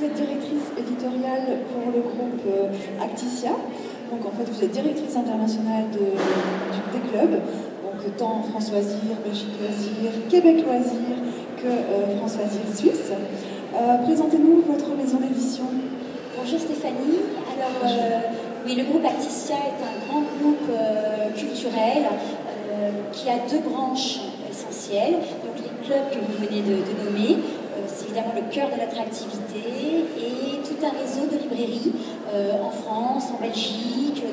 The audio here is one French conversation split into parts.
vous êtes directrice éditoriale pour le groupe Acticia. Donc en fait, vous êtes directrice internationale des clubs, donc tant France Loisirs, Belgique Loisirs, Québec Loisirs que France Loisirs Suisse. Présentez-nous votre maison d'édition. Bonjour Stéphanie. Alors, oui, le groupe Acticia est un grand groupe culturel qui a deux branches essentielles. Donc les clubs que vous venez de nommer, c'est évidemment le cœur de notre activité, et tout un réseau de librairies en France, en Belgique,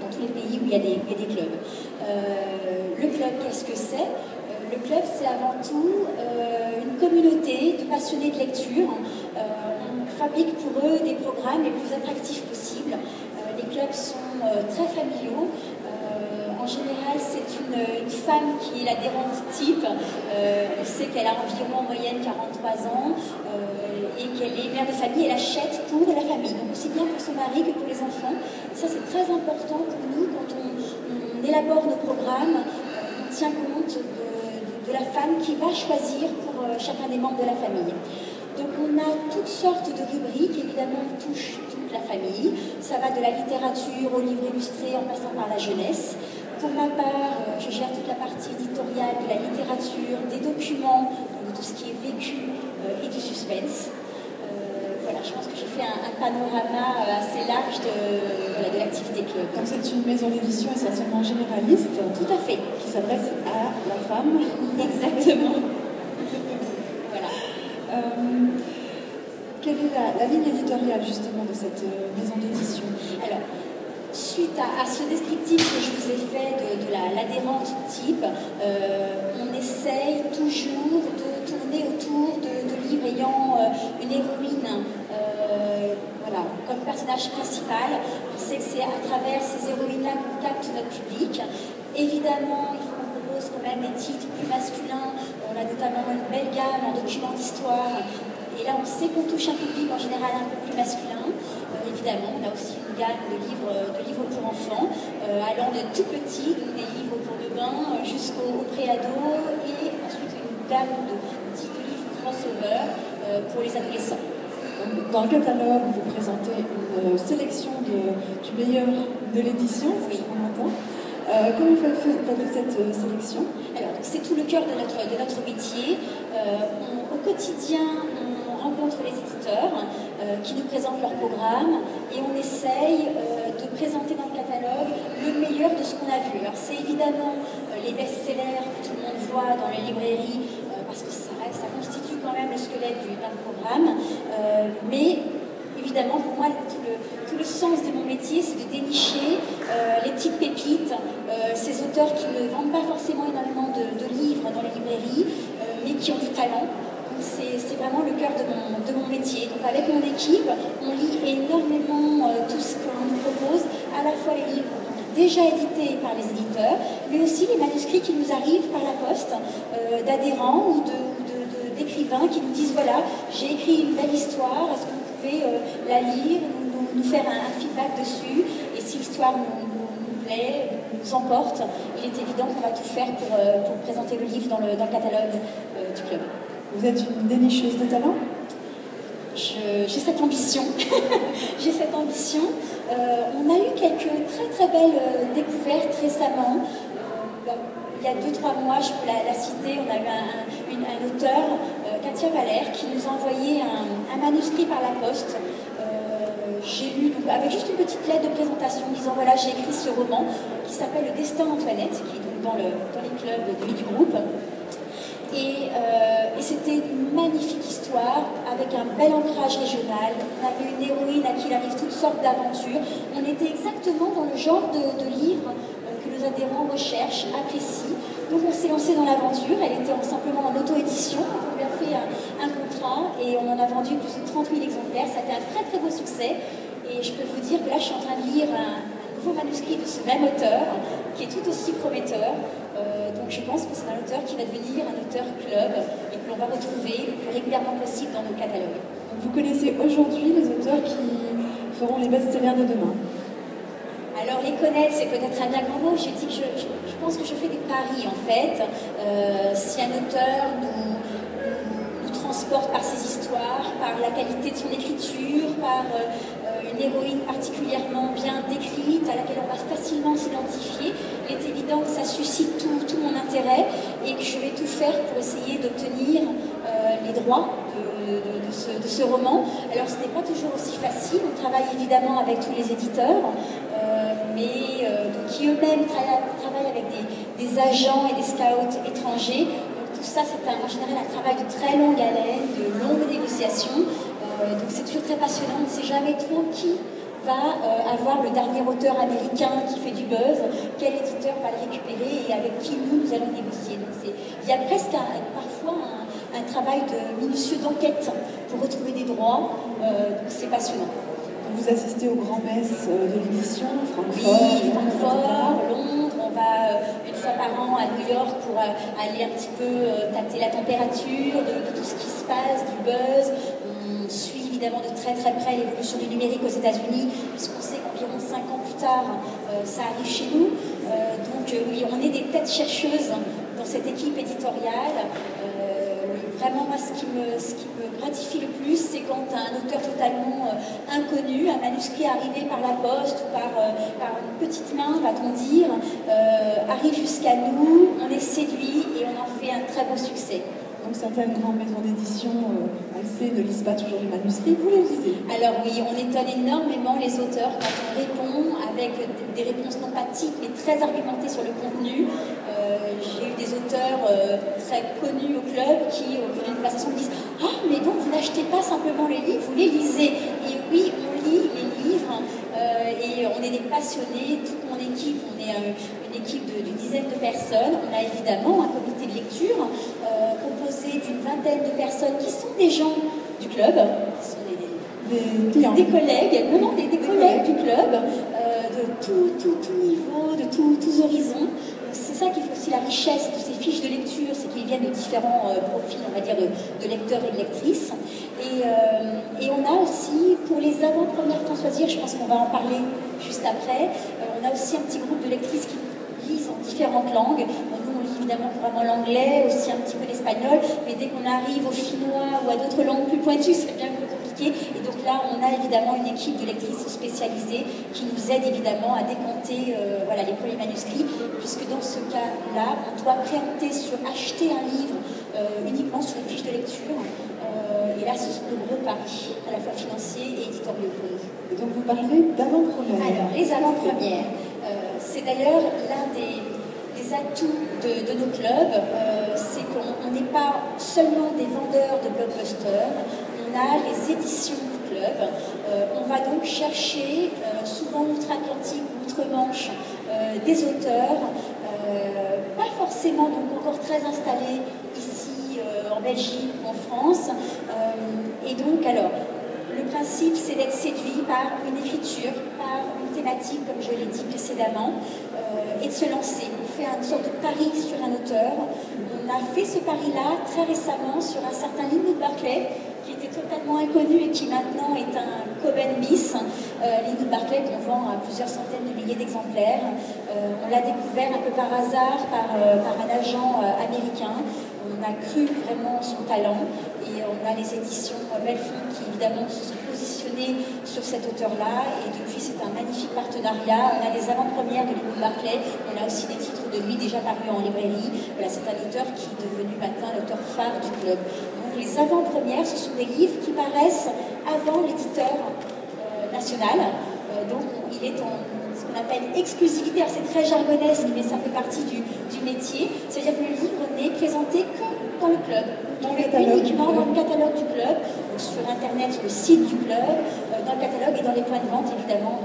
dans tous les pays où il y a des clubs. Le club, qu'est-ce que c'est? Le club, c'est avant tout une communauté de passionnés de lecture. On fabrique pour eux des programmes les plus attractifs possibles. Les clubs sont très familiaux. En général, c'est une femme qui est l'adhérente type. On sait qu'elle a environ en moyenne 43 ans et qu'elle est mère de famille. Elle achète pour la famille, donc aussi bien pour son mari que pour les enfants. Et ça, c'est très important pour nous quand on élabore nos programmes. On tient compte de la femme qui va choisir pour chacun des membres de la famille. Donc on a toutes sortes de rubriques, évidemment on touche toute la famille. Ça va de la littérature au livre illustré en passant par la jeunesse. Pour ma part, je gère toute la partie éditoriale de la littérature, des documents, de tout ce qui est vécu et du suspense. Voilà, je pense que j'ai fait un panorama assez large de l'activité club. Donc c'est une maison d'édition essentiellement généraliste. Tout à fait. Qui s'adresse à la femme. Exactement. Voilà. Quelle est la ligne éditoriale justement de cette maison d'édition? Alors, suite à ce descriptif que je vous ai fait de l'adhérente type, on essaye toujours de tourner autour de livres ayant une héroïne voilà, comme personnage principal. On sait que c'est à travers ces héroïnes-là qu'on capte notre public. Évidemment, il faut qu'on propose quand même des titres plus masculins. On a notamment une belle gamme en documents d'histoire. Et là, on sait qu'on touche un public en général un peu plus masculin. Évidemment, on a aussi une gamme de livres pour enfants, allant de tout petits, donc des livres pour le bain, jusqu'au préado, et ensuite une gamme de petits livres crossover pour les adolescents. Dans le catalogue, vous présentez une sélection du meilleur de l'édition, c'est ce qu'on entend. Comment faites-vous cette sélection? Alors, c'est tout le cœur de notre métier. Au quotidien, on rencontre les éditeurs qui nous présentent leur programme et on essaye de présenter dans le catalogue le meilleur de ce qu'on a vu. Alors, c'est évidemment les best-sellers que tout le monde voit dans les librairies parce que ça constitue quand même le squelette d'un programme. Mais évidemment, pour moi, tout le sens de mon métier, c'est de dénicher les petites pépites, ces auteurs qui ne vendent pas forcément énormément de livres dans les librairies, mais qui ont du talent. C'est vraiment le cœur de mon métier. Donc avec mon équipe, on lit énormément tout ce qu'on nous propose, à la fois les livres déjà édités par les éditeurs, mais aussi les manuscrits qui nous arrivent par la poste d'adhérents ou d'écrivains qui nous disent voilà, j'ai écrit une belle histoire, est-ce que vous pouvez la lire, nous faire un feedback dessus, et si l'histoire nous plaît, nous emporte, il est évident qu'on va tout faire pour présenter le livre dans le catalogue du club. Vous êtes une dénicheuse de talent? J'ai cette ambition. J'ai cette ambition. On a eu quelques très très belles découvertes récemment. Il y a 2-3 mois, je peux la citer, on a eu un auteur, Katia Valère, qui nous a envoyé un manuscrit par la poste. J'ai lu avec juste une petite lettre de présentation disant voilà, j'ai écrit ce roman qui s'appelle Le Destin d'Antoinette, qui est donc dans les clubs du groupe. Et c'était une magnifique histoire avec un bel ancrage régional. On avait une héroïne à qui il arrive toutes sortes d'aventures. On était exactement dans le genre de livre que nos adhérents recherchent, apprécient. Donc on s'est lancé dans l'aventure. Elle était simplement en auto-édition. On lui a fait un contrat et on en a vendu plus de 30 000 exemplaires. Ça a été un très très beau succès. Et je peux vous dire que là, je suis en train de lire un nouveau manuscrit de ce même auteur qui est tout aussi prometteur. Donc je pense que c'est un auteur qui va devenir un auteur club et que l'on va retrouver le plus régulièrement possible dans nos catalogues. Donc vous connaissez aujourd'hui les auteurs qui feront les best-sellers de demain? Alors les connaître, c'est peut-être un bien grand mot. Je dis que je pense que je fais des paris en fait. Si un auteur nous transporte par ses histoires, par la qualité de son écriture, par une héroïne particulièrement bien décrite, à laquelle on va facilement s'identifier. Il est évident que ça suscite tout mon intérêt et que je vais tout faire pour essayer d'obtenir les droits de ce roman. Alors ce n'est pas toujours aussi facile, on travaille évidemment avec tous les éditeurs, qui eux-mêmes travaillent avec des agents et des scouts étrangers. Donc tout ça, c'est en général un travail de très longue haleine, de longues négociations. Donc c'est toujours très passionnant, on ne sait jamais trop qui va avoir le dernier auteur américain qui fait du buzz, quel éditeur va le récupérer et avec qui nous allons négocier. Donc il y a presque parfois un travail minutieux d'enquête pour retrouver des droits, donc c'est passionnant. Vous assistez aux grands-messes de l'édition, Francfort, oui, Francfort, Londres, on va une fois par an à New York pour aller un petit peu tâter la température de tout ce qui se passe, du buzz. On suit évidemment de très très près l'évolution du numérique aux États-Unis, puisqu'on sait qu'environ 5 ans plus tard, ça arrive chez nous. Oui, on est des têtes chercheuses dans cette équipe éditoriale. Vraiment, moi, ce qui me gratifie le plus, c'est quand un auteur totalement inconnu, un manuscrit arrivé par la poste ou par une petite main, va-t-on dire, arrive jusqu'à nous, on est séduit et on en fait un très beau succès. Donc certaines grandes maisons d'édition, ne lisent pas toujours les manuscrits, vous les lisez? Alors oui, on étonne énormément les auteurs quand on répond avec des réponses non pas types mais très argumentées sur le contenu. J'ai eu des auteurs très connus au club qui, au cours d'une conversation, me disent « Ah, mais donc vous n'achetez pas simplement les livres, vous les lisez ». Et oui, on lit les livres et on est des passionnés, toute mon équipe, on est une équipe d'une dizaine de personnes. On a évidemment un comité de lecture composé d'une vingtaine de personnes qui sont des gens du club, qui sont des collègues, des collègues du club, de tout niveau, de tous horizons. C'est ça qui fait aussi la richesse de ces fiches de lecture, c'est qu'ils viennent de différents profils, on va dire, de lecteurs et de lectrices. Et on a aussi, pour les avant-premières Françoisières, je pense qu'on va en parler juste après, on a aussi un petit groupe de lectrices qui lisent en différentes langues. Nous, on lit évidemment couramment l'anglais, aussi un petit peu l'espagnol, mais dès qu'on arrive au finnois ou à d'autres langues plus pointues, c'est bien plus compliqué. Et donc là, on a évidemment une équipe de lectrices spécialisées qui nous aide évidemment à décompter les premiers manuscrits, puisque dans ce cas-là, on doit préempter sur acheter un livre uniquement sur une fiche de lecture. Et là, ce sont de gros paris, à la fois financiers et éditoriaux pour nous. Et donc, vous parlez d'avant-premières. Alors, les avant-premières, c'est d'ailleurs l'un des atouts de nos clubs, c'est qu'on n'est pas seulement des vendeurs de blockbusters, on a les éditions du club. On va donc chercher, souvent outre-Atlantique ou outre-Manche, des auteurs, pas forcément donc encore très installés ici en Belgique ou en France. Et donc, alors, le principe, c'est d'être séduit par une écriture, par une thématique, comme je l'ai dit précédemment, et de se lancer. On fait une sorte de pari sur un auteur. On a fait ce pari-là très récemment sur un certain Linwood Barclay, qui était totalement inconnu et qui maintenant est un Coben bis. Linwood Barclay qu'on vend à plusieurs centaines de milliers d'exemplaires. On l'a découvert un peu par hasard par un agent américain. On a cru vraiment son talent et on a les éditions Belfond qui évidemment se sont positionnées sur cet auteur-là et depuis c'est un magnifique partenariat. On a des avant-premières de Linwood Barclay, on a aussi des titres de lui déjà parus en librairie. Voilà, c'est un auteur qui est devenu maintenant l'auteur phare du club. Donc les avant-premières, ce sont des livres qui paraissent avant l'éditeur national. Donc il est en ce qu'on appelle exclusivité. Alors c'est très jargonesque, mais ça fait partie du métier. C'est-à-dire que le livre n'est présenté que dans le club, uniquement dans le catalogue du club, donc sur Internet, sur le site du club, dans le catalogue et dans les points de vente, évidemment.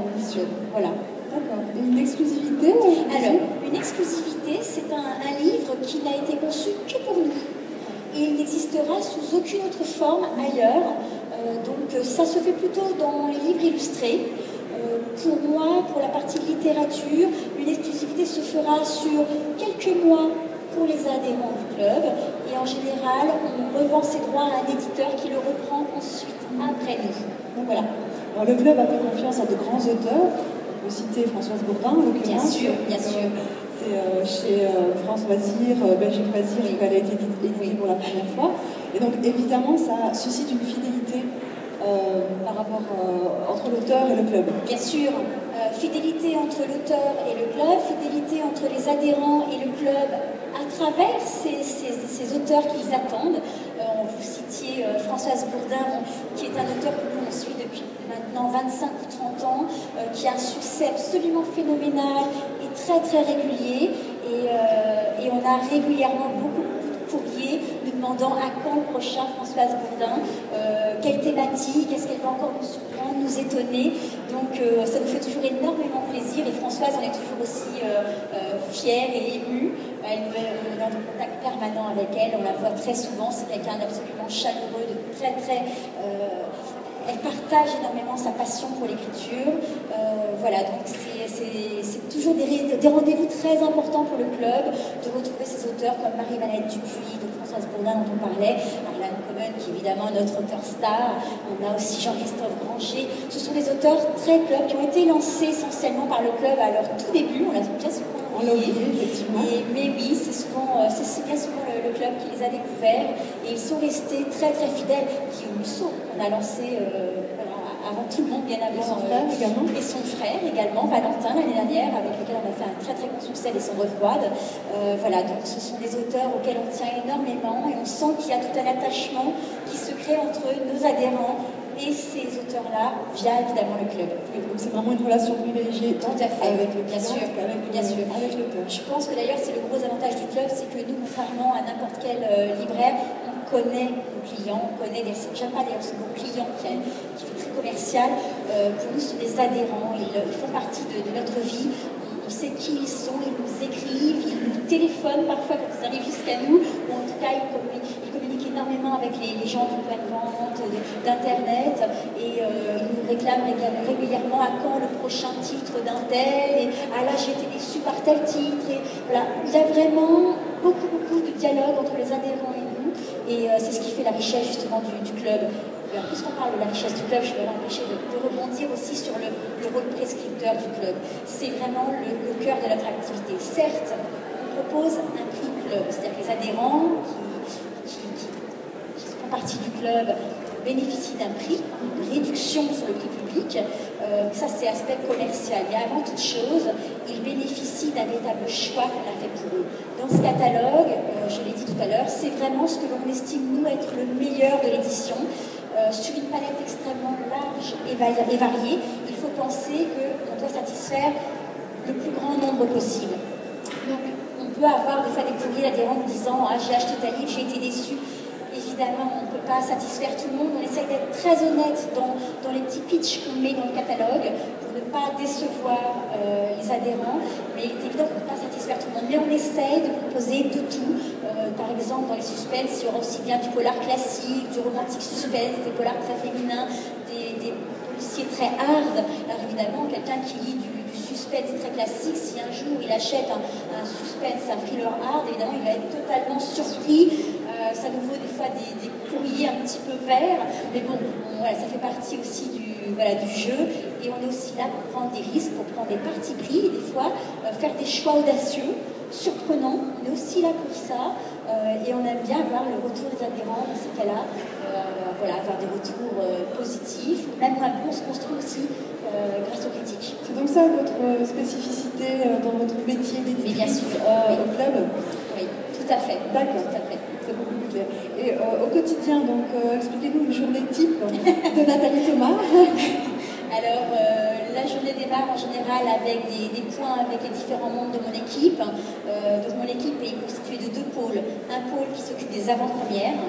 Voilà. D'accord. Et une exclusivité Alors, une exclusivité, c'est un livre qui n'a été conçu que pour nous. Et il n'existera sous aucune autre forme ailleurs. Donc ça se fait plutôt dans les livres illustrés. Pour moi, pour la partie littérature, une exclusivité se fera sur quelques mois pour les adhérents du club et en général, on revend ses droits à un éditeur qui le reprend ensuite après nous. Donc voilà. Alors, le club a fait confiance à de grands auteurs. On peut citer Françoise Bourdin, en l'occurrence. Bien sûr. C'est chez France Loisirs, Belgique Loisirs, qu'elle a été éditée pour la première fois. Et donc, évidemment, ça suscite une fidélité par rapport entre l'auteur et le club. Bien sûr, fidélité entre l'auteur et le club, fidélité entre les adhérents et le club à travers ces auteurs qu'ils attendent. Vous citiez Françoise Bourdin, qui est un auteur que nous on suit depuis maintenant 25 ou 30 ans, qui a un succès absolument phénoménal et très très régulier. Et on a régulièrement beaucoup de courriers nous demandant à quand le prochain Françoise Bourdin, quelle thématique, est-ce qu'elle va encore nous surprendre, nous étonner. Donc ça nous fait toujours énormément plaisir et Françoise on est toujours aussi fière et émue. On est dans un contact permanent avec elle, on la voit très souvent, c'est quelqu'un d'absolument chaleureux, de très très... elle partage énormément sa passion pour l'écriture. Voilà, donc c'est toujours des rendez-vous très importants pour le club, de retrouver ces auteurs comme Marie-Valette Dupuis, de Françoise Bourdin dont on parlait, Arlan Common qui est évidemment notre auteur star, on a aussi Jean-Christophe Granger. Ce sont des auteurs très club qui ont été lancés essentiellement par le club à leur tout début, on l'a bien souvent oublié, effectivement. Mais oui, c'est bien souvent le club qui les a découverts et ils sont restés très très fidèles. Guillaume Musso, on a lancé avant tout le monde, bien avant. Et son frère également. Et son frère également, Valentin, l'année dernière, avec lequel on a fait un très très bon succès, Les Sombres Froides. Voilà, donc ce sont des auteurs auxquels on tient énormément et on sent qu'il y a tout un attachement qui se crée entre nos adhérents et ces auteurs-là via évidemment le club. Donc c'est vraiment une relation privilégiée. Tout à fait, avec le bien sûr, bien sûr. Avec l'auteur. Je pense que d'ailleurs c'est le gros avantage du club, c'est que nous, contrairement à n'importe quel libraire, on connaît nos clients, on connaît j'aime pas d'ailleurs ce mot client qui fait très commercial. Pour nous, ce sont des adhérents, ils font partie de notre vie. On sait qui ils sont, ils nous écrivent, ils nous téléphonent parfois quand ils arrivent jusqu'à nous, ou en tout cas ils communiquent énormément avec les gens du point de vente, d'internet, et ils nous réclament régulièrement à quand le prochain titre d'un tel, et ah là j'ai été déçu par tel titre, et voilà. Il y a vraiment beaucoup de dialogue entre les adhérents et nous, et c'est ce qui fait la richesse justement du club. Alors, puisqu'on parle de la richesse du club, je vais m'empêcher de rebondir aussi sur le rôle prescripteur du club. C'est vraiment le cœur de notre activité. Certes, on propose un prix club, c'est-à-dire que les adhérents qui font partie du club bénéficient d'un prix, une réduction sur le prix public. Ça, c'est aspect commercial. Et avant toute chose, ils bénéficient d'un véritable choix qu'on a fait pour eux. Dans ce catalogue, je l'ai dit tout à l'heure, c'est vraiment ce que l'on estime, nous, être le meilleur de l'édition. Sur une palette extrêmement large et variée, il faut penser qu'on doit satisfaire le plus grand nombre possible. Donc, on peut avoir des fois des courriers d'adhérents nous disant « Ah, j'ai acheté ta livre, j'ai été déçu ». Évidemment, on ne peut pas satisfaire tout le monde. On essaie d'être très honnête dans les petits pitchs qu'on met dans le catalogue pour ne pas décevoir les adhérents. Mais il est évident qu'on ne peut pas satisfaire tout le monde. Mais on essaye de proposer de tout. Par exemple, dans les suspens, il y aura aussi bien du polar classique, du romantique suspense, des polars très féminins, des policiers très hard. Alors évidemment, quelqu'un qui lit du suspense très classique, si un jour il achète un suspense, un thriller hard, évidemment, il va être totalement surpris. Ça nous vaut des fois des courriers un petit peu verts, mais bon, voilà, ça fait partie aussi du jeu. Et on est aussi là pour prendre des risques, pour prendre des partis pris, et des fois faire des choix audacieux, surprenants. On est aussi là pour ça, et on aime bien avoir le retour des adhérents dans ces cas-là, avoir des retours positifs, même moins bons, on se construit aussi grâce aux critiques. C'est donc ça votre spécificité dans votre métier d'éditrice au club? Oui, tout à fait. D'accord, tout à fait. C'est beaucoup plus clair. Et au quotidien, donc, expliquez-nous une journée type de Nathalie Thomas. Alors, la journée démarre en général avec des points avec les différents membres de mon équipe. Donc, mon équipe est constituée de deux pôles. Un pôle qui s'occupe des avant-premières.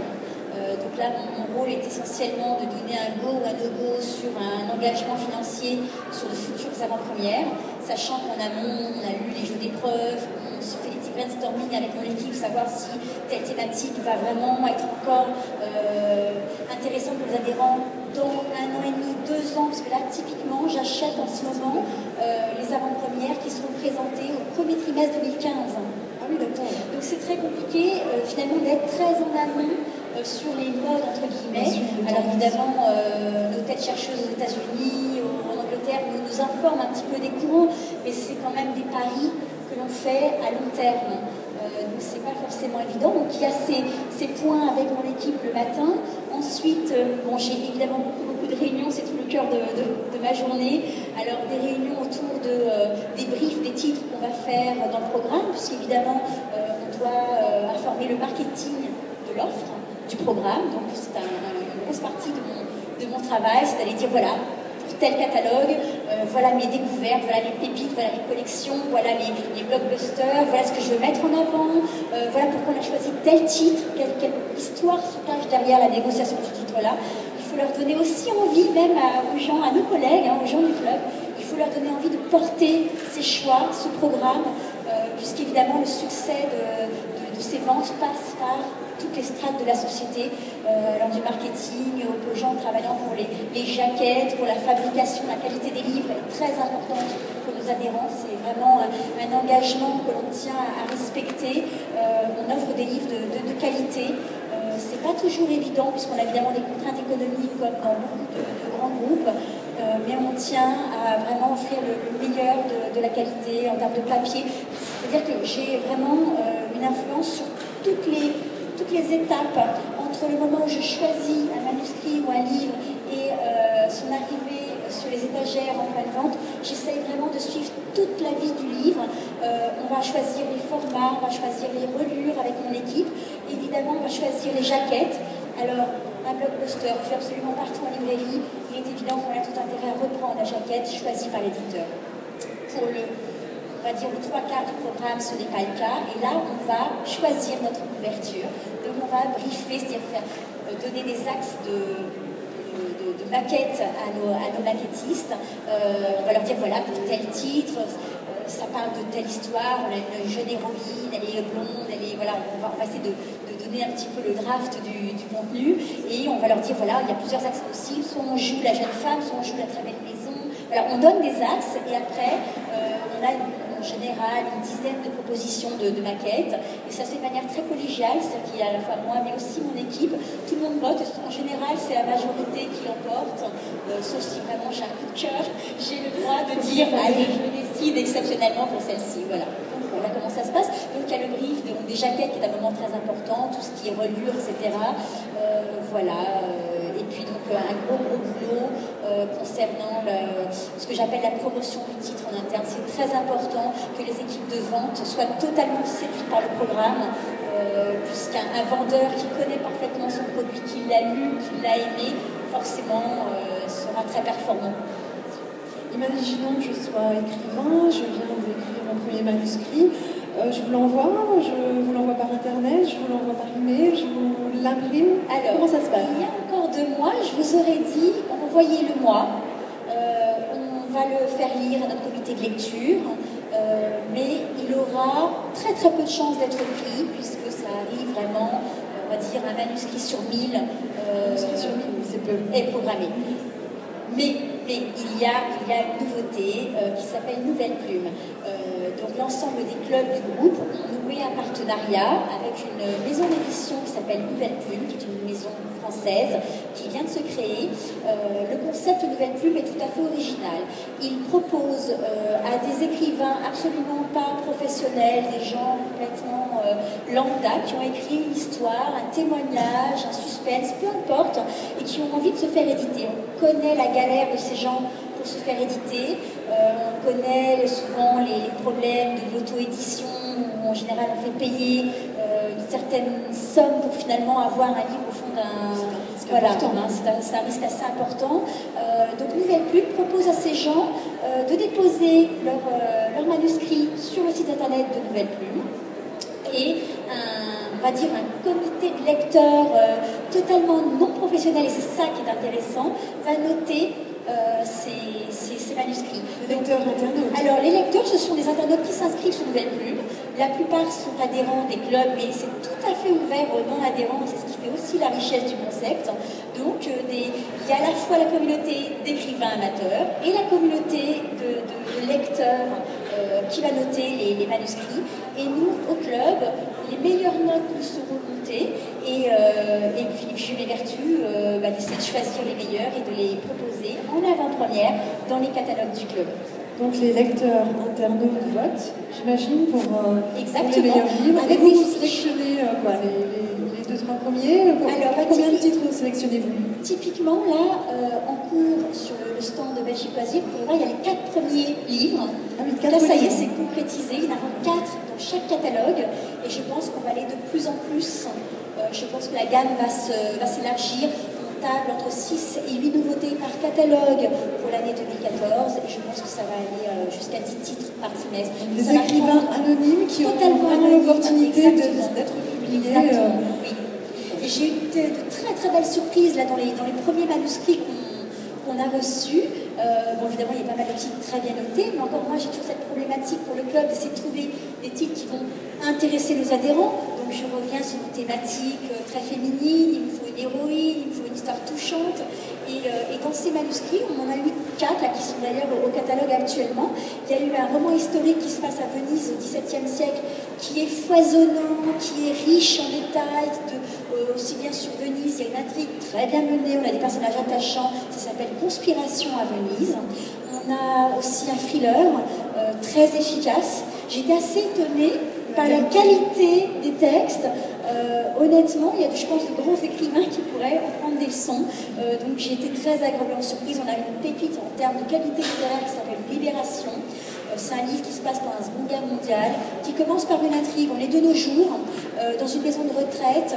Donc là, mon rôle est essentiellement de donner un go ou un no-go sur un engagement financier sur de futures avant-premières, sachant qu'en amont, on a lu les jeux d'épreuves, on se fait des petits brainstorming avec mon équipe, savoir si telle thématique va vraiment être encore intéressante pour les adhérents dans 1 an et demi, 2 ans, parce que là, typiquement, j'achète en ce moment les avant-premières qui seront présentées au premier trimestre 2015. Ah oui, d'accord. Donc c'est très compliqué, finalement, d'être très en amont sur les modes, entre guillemets. Alors évidemment, nos têtes chercheuses aux États-Unis, en Angleterre, nous informent un petit peu des courants, mais c'est quand même des paris que l'on fait à long terme. Donc c'est pas forcément évident. Donc il y a ces points avec mon équipe le matin. Ensuite, j'ai évidemment beaucoup de réunions, c'est tout le cœur de ma journée. Alors des réunions autour des briefs, des titres qu'on va faire dans le programme, puisqu'évidemment on doit informer le marketing de l'offre, du programme. Donc c'est une grosse partie de mon travail, c'est d'aller dire voilà, pour tel catalogue, voilà mes découvertes, voilà les pépites, voilà les collections, voilà les blockbusters, voilà ce que je veux mettre en avant, voilà pourquoi on a choisi tel titre, quelle histoire se cache derrière la négociation de ce titre-là. Il faut leur donner aussi envie, même aux gens, à nos collègues, aux gens du club, il faut leur donner envie de porter ces choix, ce programme, puisqu'évidemment le succès de ces ventes passe par toutes les strates de la société, alors du marketing, aux gens travaillant pour les jaquettes, pour la fabrication, la qualité des livres est très importante pour nos adhérents. C'est vraiment un engagement que l'on tient à respecter. On offre des livres de qualité. C'est pas toujours évident puisqu'on a évidemment des contraintes économiques comme dans beaucoup de grands groupes, mais on tient à vraiment offrir le meilleur de la qualité en termes de papier. C'est-à-dire que j'ai vraiment une influence sur toutes les étapes entre le moment où je choisis un manuscrit ou un livre et son arrivée sur les étagères en pleine vente. J'essaye vraiment de suivre toute la vie du livre. On va choisir les formats, on va choisir les reliures avec mon équipe. Évidemment, on va choisir les jaquettes. Alors, un blockbuster fait absolument partout en librairie. Il est évident qu'on a tout intérêt à reprendre la jaquette choisie par l'éditeur. Pour on va dire, les 3/4 du programme, ce n'est pas le cas. Et là, on va choisir notre couverture. Donc, on va briefer, c'est-à-dire donner des axes de maquettes à nos maquettistes. On va leur dire, voilà, pour tel titre, ça parle de telle histoire, on a une jeune héroïne, elle est blonde, voilà, on va essayer de donner un petit peu le draft du contenu. Et on va leur dire, voilà, il y a plusieurs axes possibles. Soit on joue la jeune femme, soit on joue la très belle maison. Voilà, on donne des axes et après, on a en général une dizaine de propositions de maquettes, et ça se fait de manière très collégiale, c'est-à-dire qu'il y a à la fois moi mais aussi mon équipe, tout le monde vote, en général c'est la majorité qui l'emporte, sauf si vraiment j'ai un coup de cœur, j'ai le droit de dire allez, je me décide exceptionnellement pour celle-ci, voilà. Donc voilà comment ça se passe. Donc il y a le brief des jaquettes qui est un moment très important, tout ce qui est reliure, etc. Voilà. Et puis donc un gros boulot concernant ce que j'appelle la promotion du titre en interne. C'est très important que les équipes de vente soient totalement séduites par le programme, puisqu'un vendeur qui connaît parfaitement son produit, qui l'a lu, qui l'a aimé, forcément sera très performant. Imaginons que je sois écrivain, je viens d'écrire mon premier manuscrit, je vous l'envoie par internet, je vous l'envoie par email, je vous l'imprime. Alors, comment ça se passe? Il y a encore 2 mois, je vous aurais dit, envoyez-le-moi. On va le faire lire à notre comité de lecture, mais il aura très très peu de chances d'être pris, puisque ça arrive vraiment, on va dire, un manuscrit sur 1000 est programmé. Mais il y a une nouveauté qui s'appelle Nouvelle Plume. Donc l'ensemble des clubs du groupe ont noué un partenariat avec une maison d'édition qui s'appelle Nouvelle Plume, qui est une maison française qui vient de se créer. Le concept Nouvelle Plume est tout à fait original. Il propose à des écrivains absolument pas professionnels, des gens complètement lambda, qui ont écrit une histoire, un témoignage, un suspense, peu importe, et qui ont envie de se faire éditer. On connaît la galère de ces gens pour se faire éditer. On connaît souvent les problèmes de l'auto-édition, où en général on fait payer une certaine somme pour finalement avoir un livre au fond d'un... Voilà, c'est un risque assez important. Donc Nouvelle Plume propose à ces gens de déposer leur manuscrit sur le site internet de Nouvelle Plume, et on va dire un comité de lecteurs totalement non professionnel, et c'est ça qui est intéressant, va noter ces manuscrits. Lecteurs, internautes. Alors, les lecteurs, ce sont des internautes qui s'inscrivent sur Nouvelle Plume. La plupart sont adhérents des clubs, mais c'est tout à fait ouvert aux non-adhérents, c'est ce qui fait aussi la richesse du concept. Donc, il y a à la fois la communauté d'écrivains amateurs et la communauté de lecteurs qui va noter les manuscrits. Et nous, au club, les meilleures notes nous seront notées, et puis je m'évertue d'essayer de choisir les meilleurs et de les proposer en avant-première dans les catalogues du club. Donc les lecteurs internautes votent, j'imagine, pour les Exactement. meilleurs livres. Avec vous des sélectionnez les 2 trois premiers. Alors, combien de titres sélectionnez-vous? Typiquement, là, en cours sur le stand de Belgique Loisirs, vous pouvez voir, il y a les 4 premiers livres. Ah oui, là, ça y est, c'est concrétisé. Il y en a 4 dans chaque catalogue. Et je pense qu'on va aller de plus en plus. Je pense que la gamme va s'élargir. On table entre 6 et 8 nouveautés par catalogue pour l'année 2014. Et je pense que ça va aller jusqu'à 10 titres par trimestre. Des écrivains anonymes qui ont l'opportunité d'être publiés. Exactement, oui. Et j'ai eu de très très belles surprises là, dans les premiers manuscrits qu'on a reçus. Bon, évidemment, il y a pas mal de titres très bien notés, mais encore moi, j'ai toujours cette problématique pour le club d'essayer de trouver des titres qui vont intéresser nos adhérents. Donc, je reviens sur une thématique très féminine, il me faut une héroïne, il me faut une histoire touchante. Et dans ces manuscrits, on en a eu 4, là, qui sont d'ailleurs au catalogue actuellement. Il y a eu un roman historique qui se passe à Venise au XVIIe siècle, qui est foisonnant, qui est riche en détails, aussi bien sur Venise, il y a une intrigue très bien menée, on a des personnages attachants, ça s'appelle Conspiration à Venise. On a aussi un thriller très efficace. J'étais assez étonnée par la qualité des textes. Honnêtement, il y a, je pense, de grands écrivains qui pourraient en prendre des leçons. Donc j'ai été très agréablement surprise. On a une pépite en termes de qualité littéraire qui s'appelle Libération. C'est un livre qui se passe pendant la Seconde Guerre mondiale, qui commence par une intrigue. On est de nos jours, dans une maison de retraite.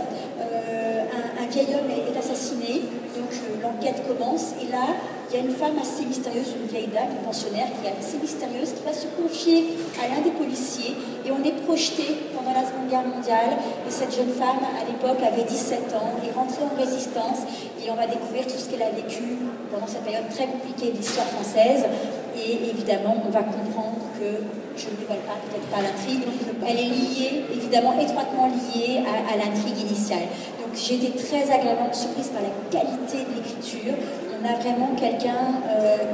Un vieil homme est assassiné, donc l'enquête commence. Et là, il y a une femme assez mystérieuse, une vieille dame, une pensionnaire, qui est assez mystérieuse, qui va se confier à l'un des policiers. Et on est projeté pendant la Seconde Guerre mondiale. Et cette jeune femme, à l'époque, avait 17 ans, est rentrée en résistance. Et on va découvrir tout ce qu'elle a vécu pendant cette période très compliquée de l'histoire française. Et évidemment, on va comprendre que, je ne dévoile pas, peut-être pas l'intrigue, elle est liée, évidemment, étroitement liée à l'intrigue initiale. Donc j'ai été très agréablement surprise par la qualité de l'écriture. On a vraiment quelqu'un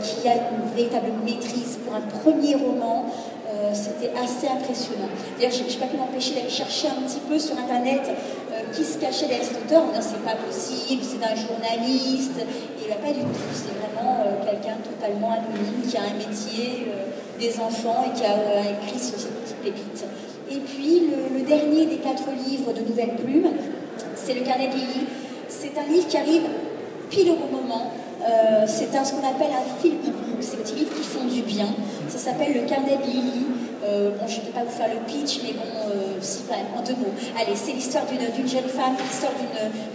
qui a une véritable maîtrise pour un premier roman. C'était assez impressionnant. D'ailleurs, je n'ai pas pu m'empêcher d'aller chercher un petit peu sur Internet qui se cachait derrière cet auteur. On dit c'est pas possible, c'est un journaliste. Et pas du tout. C'est vraiment quelqu'un totalement anonyme qui a un métier des enfants et qui a écrit sur ces petites pépites. Et puis le dernier des 4 livres de Nouvelle Plume, c'est le Carnet de Lily. C'est un livre qui arrive pile au bon moment. C'est ce qu'on appelle un feel good book. C'est des petits livres qui font du bien. Ça s'appelle le Carnet de Lily. Bon, je ne vais pas vous faire le pitch, mais bon, si quand même, en 2 mots. Allez, c'est l'histoire d'une jeune femme qui sort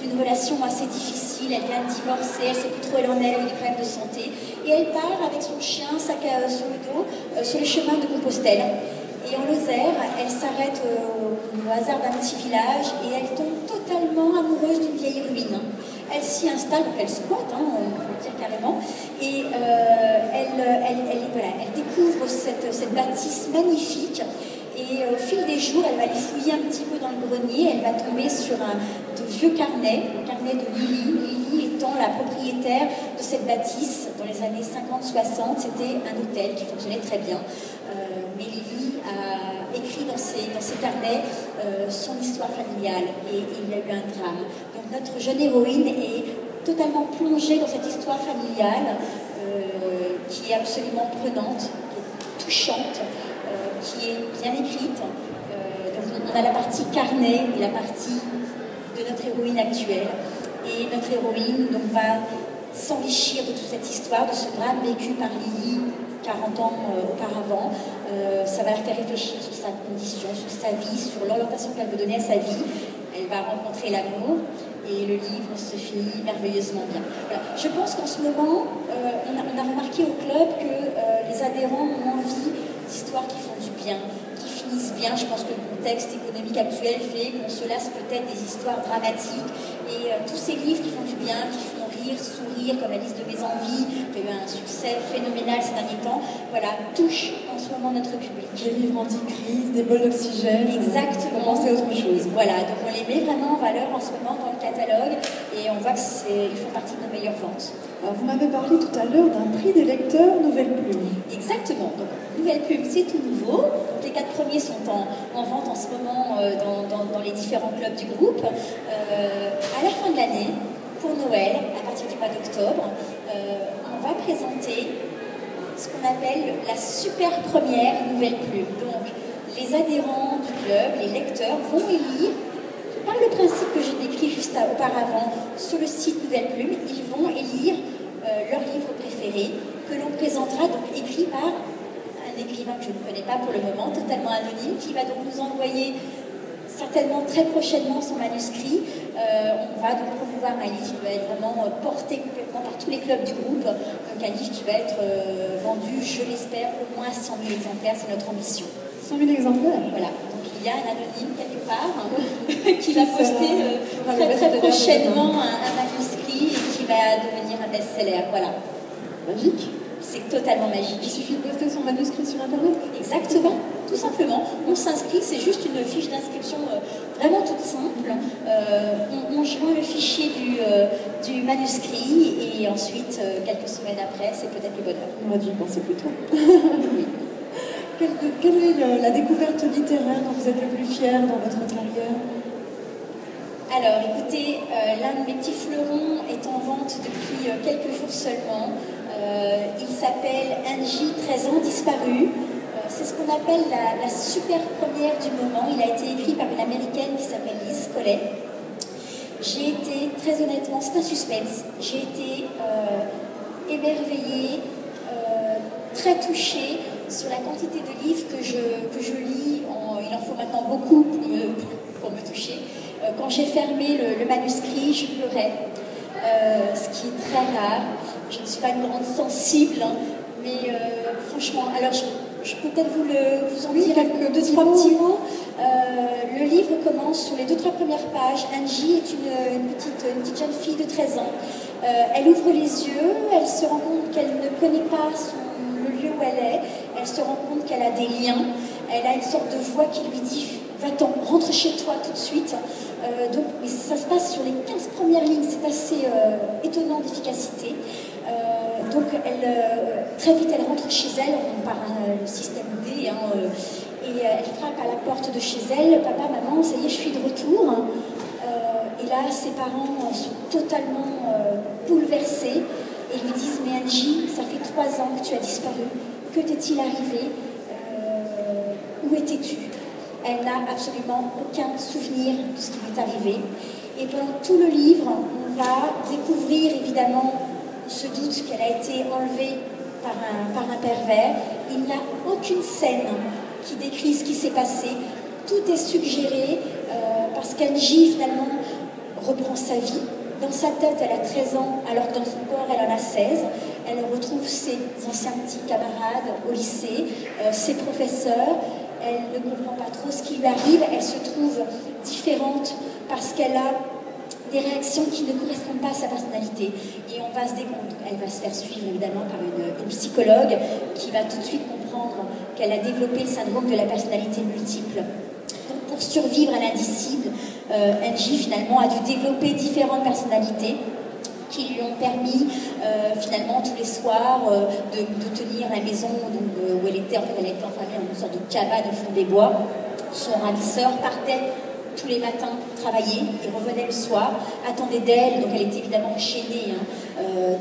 d'une relation assez difficile. Elle vient de divorcer, elle ne sait plus trop où elle en est, elle a des problèmes de santé. Et elle part avec son chien, sac sur le dos, sur les chemins de Compostelle. Et en Lozère, elle s'arrête au hasard d'un petit village et elle tombe totalement amoureuse d'une vieille ruine. Elle s'y installe, donc elle squatte, hein, on peut le dire carrément, et elle découvre cette bâtisse magnifique. Et au fil des jours, elle va aller fouiller un petit peu dans le grenier, elle va tomber sur de vieux carnets, le carnet de Lily. Lily étant la propriétaire de cette bâtisse dans les années 50-60, c'était un hôtel qui fonctionnait très bien. Mais Lily a écrit dans ses carnets son histoire familiale et il y a eu un drame. Donc notre jeune héroïne est totalement plongée dans cette histoire familiale qui est absolument prenante, qui est touchante, qui est bien écrite. Donc on a la partie carnet et la partie de notre héroïne actuelle. Et notre héroïne donc, va s'enrichir de toute cette histoire, de ce drame vécu par Lily 40 ans auparavant. Ça va la faire réfléchir sur sa condition, sur sa vie, sur l'orientation qu'elle veut donner à sa vie. Elle va rencontrer l'amour et le livre se finit merveilleusement bien. Voilà. Je pense qu'en ce moment, on a remarqué au club que les adhérents ont envie d'histoires qui font du bien, qui finissent bien. Je pense que le contexte économique actuel fait qu'on se lasse peut-être des histoires dramatiques. Et tous ces livres qui font du bien, qui font rire, sourire, comme la liste de mes envies, qui a eu un succès phénoménal ces derniers temps, voilà, touchent en ce moment notre public. Des livres anti-crise, des bols d'oxygène. Exactement. Pour penser à autre chose. Voilà, donc on les met vraiment en valeur en ce moment dans le catalogue et on voit qu'ils font partie de nos meilleures ventes. Alors vous m'avez parlé tout à l'heure d'un prix des lecteurs Nouvelle Plume. Exactement. Donc Nouvelle Plume, c'est tout nouveau. Donc, les 4 premiers sont en vente en ce moment dans les différents clubs du groupe. À la fin de l'année, pour Noël, à partir du mois d'octobre, on va présenter ce qu'on appelle la super première Nouvelle Plume. Donc les adhérents du club, les lecteurs vont élire, par le principe que j'ai décrit, écrit juste auparavant sur le site Nouvelle Plume. Ils vont élire leur livre préféré que l'on présentera, donc écrit par un écrivain que je ne connais pas pour le moment, totalement anonyme, qui va donc nous envoyer certainement très prochainement son manuscrit. On va donc promouvoir un livre qui va être vraiment porté complètement par tous les clubs du groupe. Donc un livre qui va être vendu, je l'espère, au moins 100 000 exemplaires, c'est notre ambition. 100 000 exemplaires. Voilà, donc il y a un anonyme quelque part qui va poster très prochainement un manuscrit et qui va devenir un best-seller. Voilà. Magique. C'est totalement magique. Il suffit de poster son manuscrit sur Internet. Exactement, tout simplement. On s'inscrit, c'est juste une fiche d'inscription vraiment toute simple. On joint le fichier du manuscrit et ensuite, quelques semaines après, c'est peut-être le bonheur. On aurait dû y penser plus tôt. Oui. Quelle est la découverte littéraire dont vous êtes le plus fier dans votre carrière? Alors, écoutez, l'un de mes petits fleurons est en vente depuis quelques jours seulement. Il s'appelle Angie, 13 ans, disparu. C'est ce qu'on appelle la super première du moment. Il a été écrit par une américaine qui s'appelle Liz Collet. J'ai été, très honnêtement, c'est un suspense, j'ai été émerveillée, très touchée sur la quantité de livres que je lis. Il en faut maintenant beaucoup pour me toucher. Quand j'ai fermé le manuscrit, je pleurais, ce qui est très rare. Je ne suis pas une grande sensible, hein, mais franchement, alors je peux peut-être vous en dire deux, trois petits mots. Le livre commence sur les 2-3 premières pages. Angie est une petite jeune fille de 13 ans. Elle ouvre les yeux, elle se rend compte qu'elle ne connaît pas le lieu où elle est. Elle se rend compte qu'elle a des liens. Elle a une sorte de voix qui lui dit « Va-t'en, rentre chez toi tout de suite ». Donc, ça se passe sur les 15 premières lignes, c'est assez étonnant d'efficacité. Donc, très vite, elle rentre chez elle, par le système D, hein, et elle frappe à la porte de chez elle. « Papa, maman, ça y est, je suis de retour ». Et là, ses parents sont totalement bouleversés et lui disent « Mais Angie, ça fait 3 ans que tu as disparu. Que t'est-il arrivé? Où étais-tu » Elle n'a absolument aucun souvenir de ce qui lui est arrivé. Et pendant tout le livre, on va découvrir évidemment ce doute qu'elle a été enlevée par un pervers. Il n'y a aucune scène qui décrit ce qui s'est passé. Tout est suggéré parce qu'Angie, finalement, reprend sa vie. Dans sa tête, elle a 13 ans, alors que dans son corps, elle en a 16. Elle retrouve ses anciens petits camarades au lycée, ses professeurs. Elle ne comprend pas trop ce qui lui arrive. Elle se trouve différente parce qu'elle a des réactions qui ne correspondent pas à sa personnalité. Et on va elle va se faire suivre évidemment par une psychologue qui va tout de suite comprendre qu'elle a développé le syndrome de la personnalité multiple. Donc pour survivre à l'indicible, Angie finalement a dû développer différentes personnalités qui lui ont permis finalement tous les soirs de tenir la maison où elle était. En fait, elle a été enfermée dans une sorte de cabane au fond des bois. Son ravisseur partait tous les matins travailler et revenait le soir, attendait d'elle, donc elle était évidemment enchaînée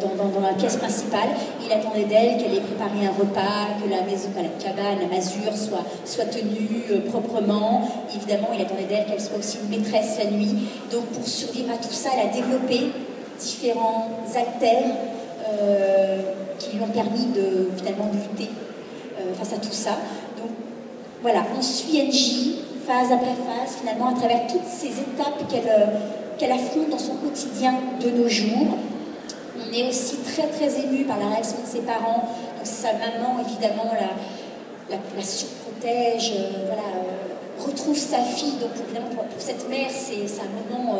dans la pièce principale. Il attendait d'elle qu'elle ait préparé un repas, que la maison, la cabane, la masure soit tenue proprement. Évidemment, il attendait d'elle qu'elle soit aussi une maîtresse la nuit. Donc pour survivre à tout ça, elle a développé différents haltères qui lui ont permis finalement de lutter face à tout ça. Donc voilà, on suit Angie phase après phase, finalement, à travers toutes ces étapes qu'elle affronte dans son quotidien de nos jours. On est aussi très très ému par la réaction de ses parents. Donc sa maman, évidemment, la surprotège, retrouve sa fille. Donc évidemment, pour cette mère, c'est un moment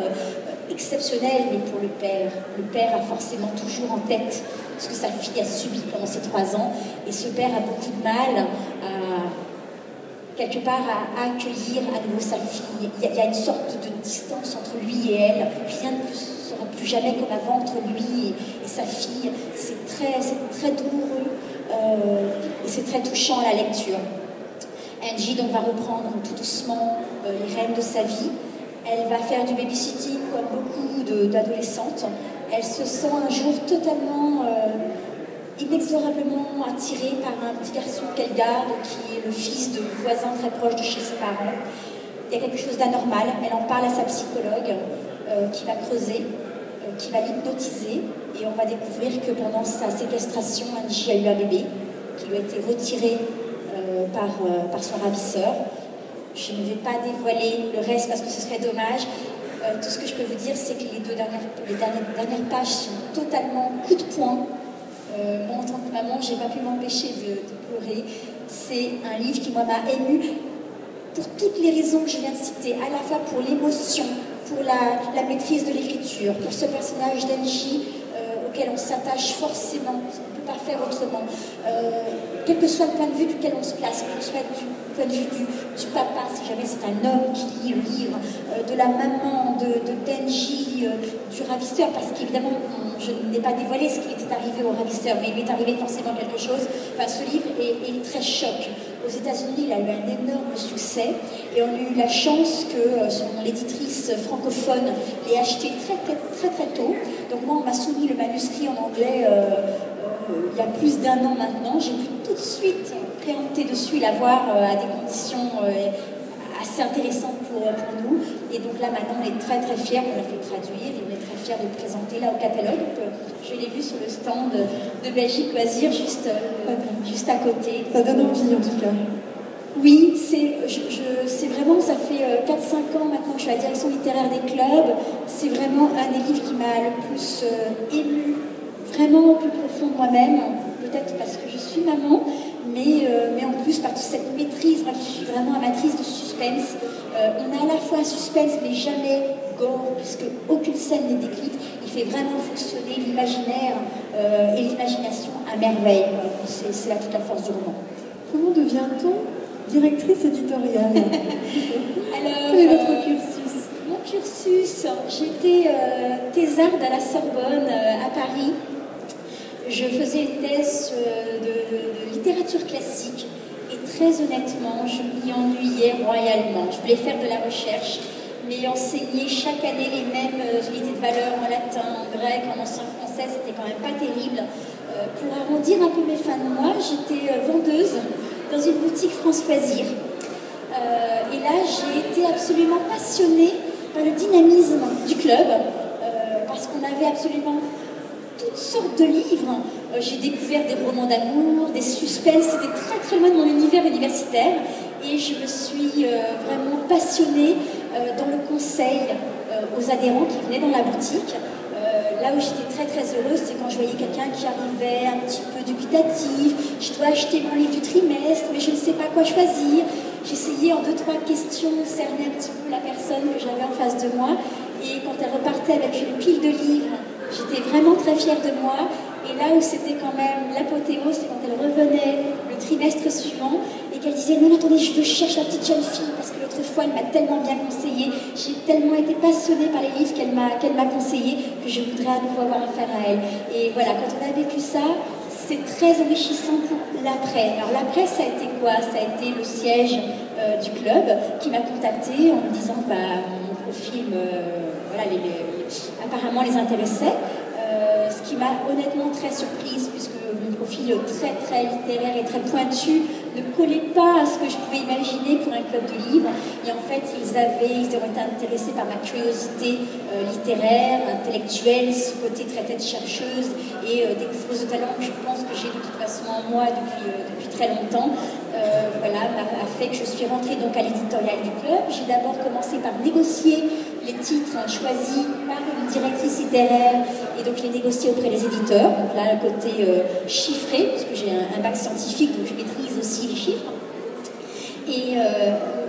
exceptionnel, mais pour le père a forcément toujours en tête ce que sa fille a subi pendant ces 3 ans. Et ce père a beaucoup de mal quelque part à accueillir à nouveau sa fille. Il y a une sorte de distance entre lui et elle. Rien ne sera plus jamais comme avant entre lui et sa fille. C'est très douloureux et c'est très touchant à la lecture. Angie donc va reprendre tout doucement les rênes de sa vie. Elle va faire du babysitting comme beaucoup d'adolescentes. Elle se sent un jour totalement inexorablement attirée par un petit garçon qu'elle garde, qui est le fils de voisins très proches de chez ses parents. Il y a quelque chose d'anormal, elle en parle à sa psychologue. qui va creuser, qui va l'hypnotiser, et on va découvrir que pendant sa séquestration, Angie a eu un bébé qui lui a été retiré par son ravisseur. Je ne vais pas dévoiler le reste parce que ce serait dommage. Tout ce que je peux vous dire, c'est que les dernières pages sont totalement coup de poing. Moi, en tant que maman, je n'ai pas pu m'empêcher de pleurer. C'est un livre qui, moi, m'a émue pour toutes les raisons que je viens de citer, à la fois pour l'émotion, pour la maîtrise de l'écriture, pour ce personnage d'Angie auquel on s'attache forcément, on ne peut pas faire autrement. Quel que soit le point de vue duquel on se place, que ce soit du point de vue du papa, si jamais c'est un homme qui lit le livre, de la maman, d'Angie, du ravisseur, parce qu'évidemment, je n'ai pas dévoilé ce qui était arrivé au ravisseur, mais il est arrivé forcément quelque chose. Enfin, ce livre est très choc. Aux États-Unis, il a eu un énorme succès et on a eu la chance que l'éditrice francophone l'ait acheté très tôt. Donc moi, on m'a soumis le manuscrit en anglais il y a plus d'1 an maintenant. J'ai pu tout de suite préempter dessus, l'avoir à des conditions assez intéressantes pour nous. Et donc là, maintenant, on est très fiers, on l'a fait traduire et on est très fiers de le présenter là au catalogue. Donc, je l'ai vu sur le stand de Belgique Loisirs, juste à côté. Ça donne envie en tout cas. Oui, c'est vraiment, ça fait 4-5 ans maintenant que je suis à la direction littéraire des clubs. C'est vraiment un des livres qui m'a le plus émue, vraiment au plus profond de moi-même. Peut-être parce que je suis maman, mais en plus par toute cette maîtrise. Moi qui suis vraiment amatrice de suspense. On a à la fois un suspense, mais jamais gore, puisque aucune scène n'est décrite. Il fait vraiment fonctionner l'imaginaire et l'imagination à merveille. C'est là toute la force du roman. Comment devient-on directrice éditoriale? Alors, quel est votre cursus? Mon cursus, j'étais thésarde à la Sorbonne, à Paris. Je faisais une thèse de littérature classique et très honnêtement, je m'y ennuyais royalement. Je voulais faire de la recherche, mais enseigner chaque année les mêmes unités de valeur en latin, en grec, en ancien français, c'était quand même pas terrible. Pour arrondir un peu mes fins de mois, j'étais vendeuse dans une boutique France Loisirs. Et là, j'ai été absolument passionnée par le dynamisme du club, parce qu'on avait absolument toutes sortes de livres. J'ai découvert des romans d'amour, des suspens, c'était très loin de mon univers universitaire. Et je me suis vraiment passionnée dans le conseil aux adhérents qui venaient dans la boutique. Là où j'étais très heureuse, c'est quand je voyais quelqu'un qui arrivait un petit peu dubitatif. Je dois acheter mon livre du trimestre, mais je ne sais pas quoi choisir. J'essayais en 2-3 questions de cerner un petit peu la personne que j'avais en face de moi. Et quand elle repartait avec une pile de livres, j'étais vraiment très fière de moi. Et là où c'était quand même l'apothéose, c'est quand elle revenait le trimestre suivant et qu'elle disait « Non, attendez, je cherche la petite jeune fille parce que l'autre fois, elle m'a tellement bien conseillé. J'ai tellement été passionnée par les livres qu'elle m'a conseillé que je voudrais à nouveau avoir affaire à elle. » Et voilà, quand on a vécu ça, c'est très enrichissant pour l'après. Alors l'après, ça a été quoi? Ça a été le siège du club qui m'a contactée en me disant bah, mon profil apparemment les intéressait. Ce qui m'a honnêtement très surprise puisque mon profil très littéraire et très pointu ne collait pas à ce que je pouvais imaginer pour un club de livres. Et en fait, ils ont été intéressés par ma curiosité littéraire, intellectuelle, ce côté très tête chercheuse et découvreuse de talent que je pense que j'ai de toute façon en moi depuis très longtemps. Voilà, a fait que je suis rentrée donc à l'éditorial du club. J'ai d'abord commencé par négocier les titres choisis par une directrice littéraire et donc je les négocié auprès des éditeurs. Donc là, le côté chiffré, parce que j'ai un bac scientifique, donc je maîtrise aussi les chiffres. Et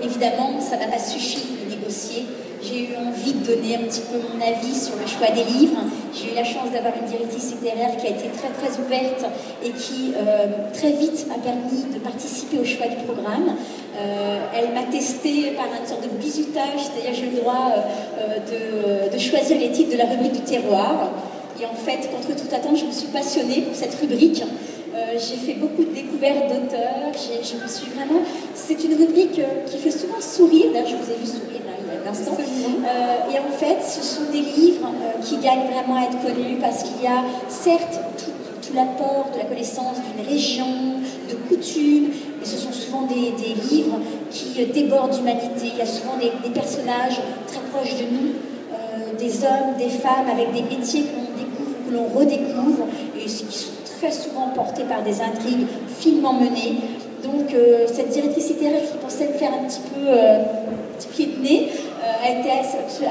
évidemment, ça n'a pas suffi de négocier. J'ai eu envie de donner un petit peu mon avis sur le choix des livres. J'ai eu la chance d'avoir une directrice littéraire qui a été très ouverte et qui très vite m'a permis de participer au choix du programme. Elle m'a testé par une sorte de bizutage, c'est-à-dire j'ai eu le droit de choisir les titres de la rubrique du terroir. Et en fait, contre toute attente, je me suis passionnée pour cette rubrique. J'ai fait beaucoup de découvertes d'auteurs. Je me suis vraiment... C'est une rubrique qui fait souvent sourire. D'ailleurs, je vous ai vu sourire là, il y a un instant. Et en fait, ce sont des livres qui gagnent vraiment à être connus parce qu'il y a certes tout l'apport de la connaissance d'une région, de coutumes, mais ce sont souvent des livres qui débordent d'humanité. Il y a souvent des personnages très proches de nous. des hommes, des femmes avec des métiers qu'on découvre, que l'on redécouvre, et qui sont très souvent portés par des intrigues finement menées. Donc cette directrice littéraire qui pensait me faire un petit pied de nez a été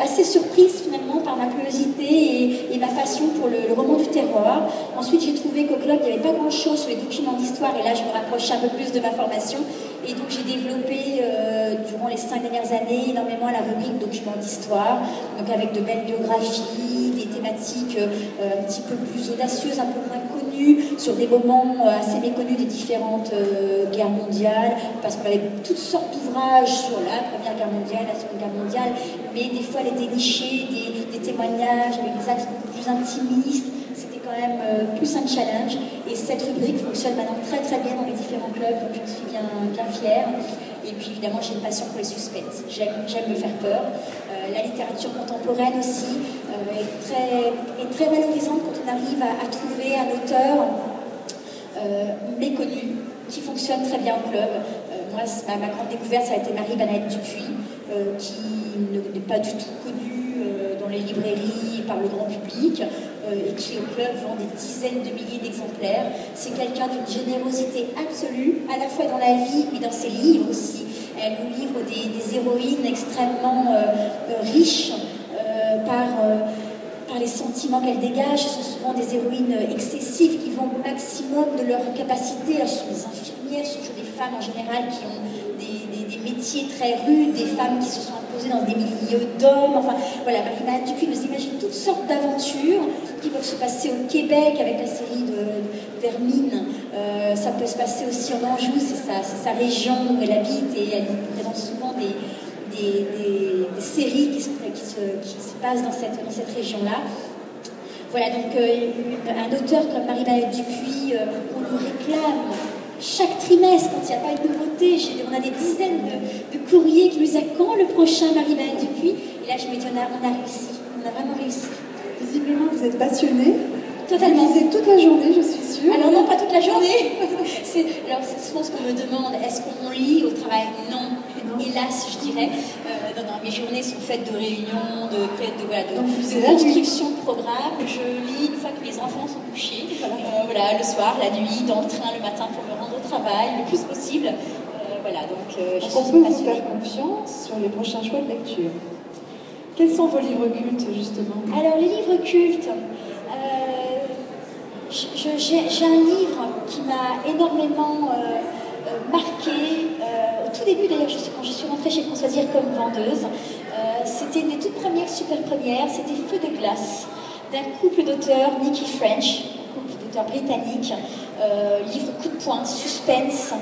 assez surprise finalement par ma curiosité et ma passion pour le roman du terroir. Ensuite j'ai trouvé qu'au club il n'y avait pas grand chose sur les documents d'histoire, et là je me rapprochais un peu plus de ma formation, et donc j'ai développé durant les 5 dernières années énormément la rubrique documents d'histoire, donc avec de belles biographies, des thématiques un petit peu plus audacieuses, un peu moins connues, sur des moments assez méconnus des différentes guerres mondiales, parce qu'on avait toutes sortes d'ouvrages sur la Première Guerre mondiale, la Seconde Guerre mondiale, mais des fois les dénichés, des témoignages avec des axes beaucoup plus intimistes. C'était quand même plus un challenge, et cette rubrique fonctionne maintenant très très bien dans les différents clubs, donc je suis bien fière. Et puis évidemment j'ai une passion pour les suspens, j'aime me faire peur. La littérature contemporaine aussi est très valorisante quand on arrive à trouver un auteur méconnu qui fonctionne très bien au club. Moi, ma grande découverte, ça a été Marie-Banaëlle Dupuy, qui n'est pas du tout connue dans les librairies par le grand public, et qui au club vend des dizaines de milliers d'exemplaires. C'est quelqu'un d'une générosité absolue, à la fois dans la vie et dans ses livres aussi. Elle nous livre des héroïnes extrêmement riches par les sentiments qu'elle dégage. Ce sont souvent des héroïnes excessives qui vont au maximum de leur capacité. Là, ce sont des infirmières, ce sont toujours des femmes en général qui ont des métiers très rudes, des femmes qui se sont imposées dans des milieux d'hommes. Enfin, voilà, Marie-Banaëlle Dupuy nous imagine toutes sortes d'aventures qui peuvent se passer au Québec avec la série d'Hermine. Ça peut se passer aussi en Anjou, c'est sa région où elle habite, et elle nous présente souvent des séries qui se passent dans cette région-là. Voilà, donc un auteur comme Marie-Banaëlle Dupuy, on nous réclame chaque trimestre quand il n'y a pas de nouveauté. On a des dizaines de courriers qui nous disent quand le prochain Marie-Banaëlle Dupuy. Et là je me dis on a réussi, on a vraiment réussi. Visiblement vous êtes passionnée. Totalement. Vous lisez toute la journée, je suis sûre. Alors non, pas toute la journée. Alors c'est souvent ce qu'on me demande, est-ce qu'on lit au travail? Non, hélas, je dirais. Non, mes journées sont faites de réunions, de construction de programmes. Je lis une fois que les enfants sont couchés, voilà, le soir, la nuit, dans le train, le matin pour me rendre au travail le plus possible. Voilà, donc je suis on peut vous passionnée. faire confiance sur les prochains choix de lecture. Quels sont vos livres cultes, justement? Alors, les livres cultes, j'ai un livre qui m'a énormément marqué. Au tout début, d'ailleurs, quand je suis rentrée chez François Zir comme vendeuse, c'était une des toutes premières super premières, c'était Feu de glace, d'un couple d'auteurs, Nicky French, couple d'auteurs britanniques, livre coup de poing, suspense,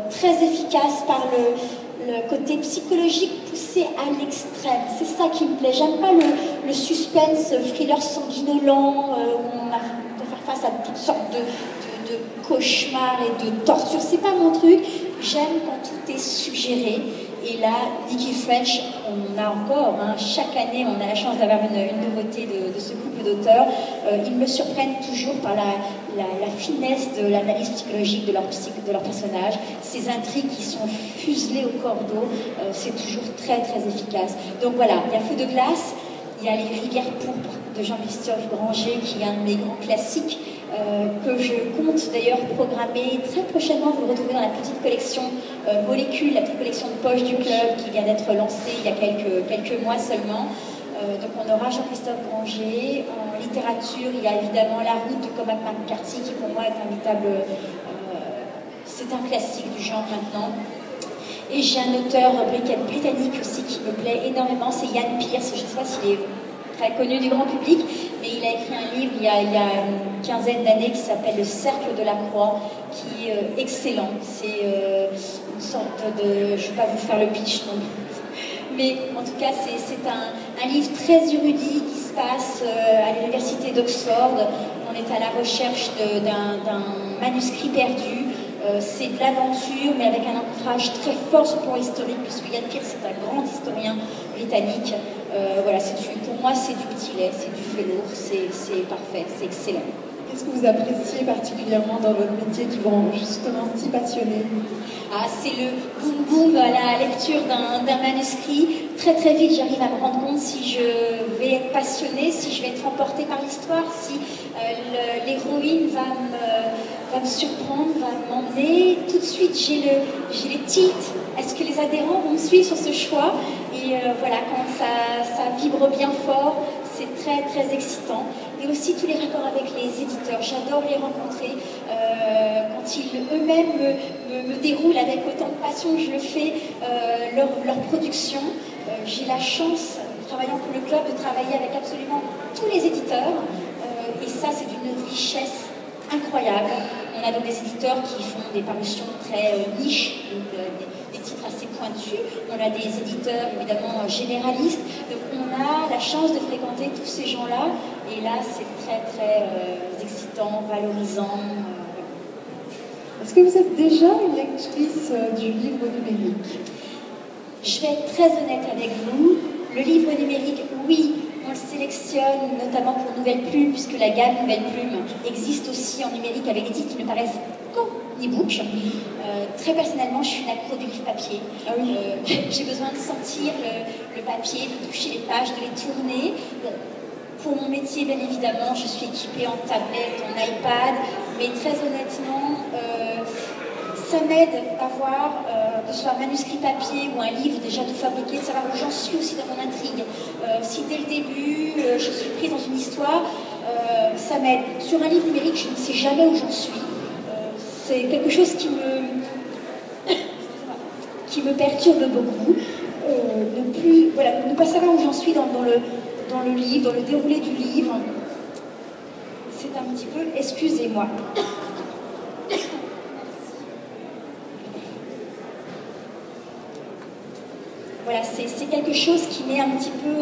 très efficace par le côté psychologique poussé à l'extrême. C'est ça qui me plaît. J'aime pas le suspense thriller sanguinolent où on a de faire face à toutes sortes de cauchemars et de tortures. C'est pas mon truc. J'aime quand tout est suggéré. Et là, Nicky French, on a encore, chaque année, on a la chance d'avoir une nouveauté de ce couple d'auteurs. Ils me surprennent toujours par la finesse de l'analyse psychologique de leur personnage. Ces intrigues qui sont fuselées au cordeau, c'est toujours très très efficace. Donc voilà, il y a Feu de glace, il y a Les rivières pourpres de Jean-Christophe Granger, qui est un de mes grands classiques, que je compte d'ailleurs programmer très prochainement. Vous le retrouvez dans la petite collection Molécules, la petite collection de poche du club qui vient d'être lancée il y a quelques mois seulement. Donc on aura Jean-Christophe Granger. En littérature, il y a évidemment La route de Cormac McCarthy, qui pour moi est un véritable... c'est un classique du genre maintenant. Et j'ai un auteur britannique aussi qui me plaît énormément, c'est Ian Pierce. Je ne sais pas s'il est très connu du grand public, mais il a écrit un livre il y a une quinzaine d'années qui s'appelle Le Cercle de la Croix, qui est excellent. C'est une sorte de... Je ne vais pas vous faire le pitch non plus, mais en tout cas c'est un livre très érudit qui se passe à l'université d'Oxford. On est à la recherche d'un manuscrit perdu. C'est de l'aventure, mais avec un ancrage très fort sur le plan historique, puisque Ian Pierce est un grand historien britannique. Voilà, pour moi, c'est du petit lait, c'est du velours, c'est parfait, c'est excellent. Qu'est-ce que vous appréciez particulièrement dans votre métier qui vous rend justement si passionné? C'est le boum-boum à la lecture d'un manuscrit, très très vite, j'arrive à me rendre compte si je vais être passionnée, si je vais être emportée par l'histoire, si l'héroïne va me surprendre, va m'emmener. Tout de suite, j'ai les titres. Est-ce que les adhérents vont me suivre sur ce choix? Et voilà, quand ça vibre bien fort, c'est très très excitant. Et aussi tous les rapports avec les éditeurs, j'adore les rencontrer. Quand ils eux-mêmes me déroulent avec autant de passion que je le fais, leur production. J'ai la chance, travaillant pour le club, de travailler avec absolument tous les éditeurs. Et ça, c'est d'une richesse incroyable. On a donc des éditeurs qui font des parutions très niches, donc, des titres assez pointus. On a des éditeurs évidemment généralistes. Donc on a la chance de fréquenter tous ces gens-là. Et là, c'est très très excitant, valorisant. Est-ce que vous êtes déjà une lectrice du livre numérique? Je vais être très honnête avec vous. Le livre numérique, oui, on le sélectionne notamment pour Nouvelle Plume, puisque la gamme Nouvelle Plume existe aussi en numérique avec des titres qui ne paraissent qu'en e-book. Très personnellement, je suis une accro du livre papier. Ah oui. J'ai besoin de sentir le papier, de toucher les pages, de les tourner. Pour mon métier, bien évidemment, je suis équipée en tablette, en iPad, mais très honnêtement, ça m'aide d'avoir, que ce soit un manuscrit papier ou un livre déjà tout fabriqué, de savoir où j'en suis aussi dans mon intrigue. Si dès le début, je suis prise dans une histoire, ça m'aide. Sur un livre numérique, je ne sais jamais où j'en suis. C'est quelque chose qui me perturbe beaucoup. Ne pas savoir où j'en suis dans le livre, dans le déroulé du livre. C'est un petit peu... Excusez-moi. Voilà, c'est quelque chose qui m'est un petit peu,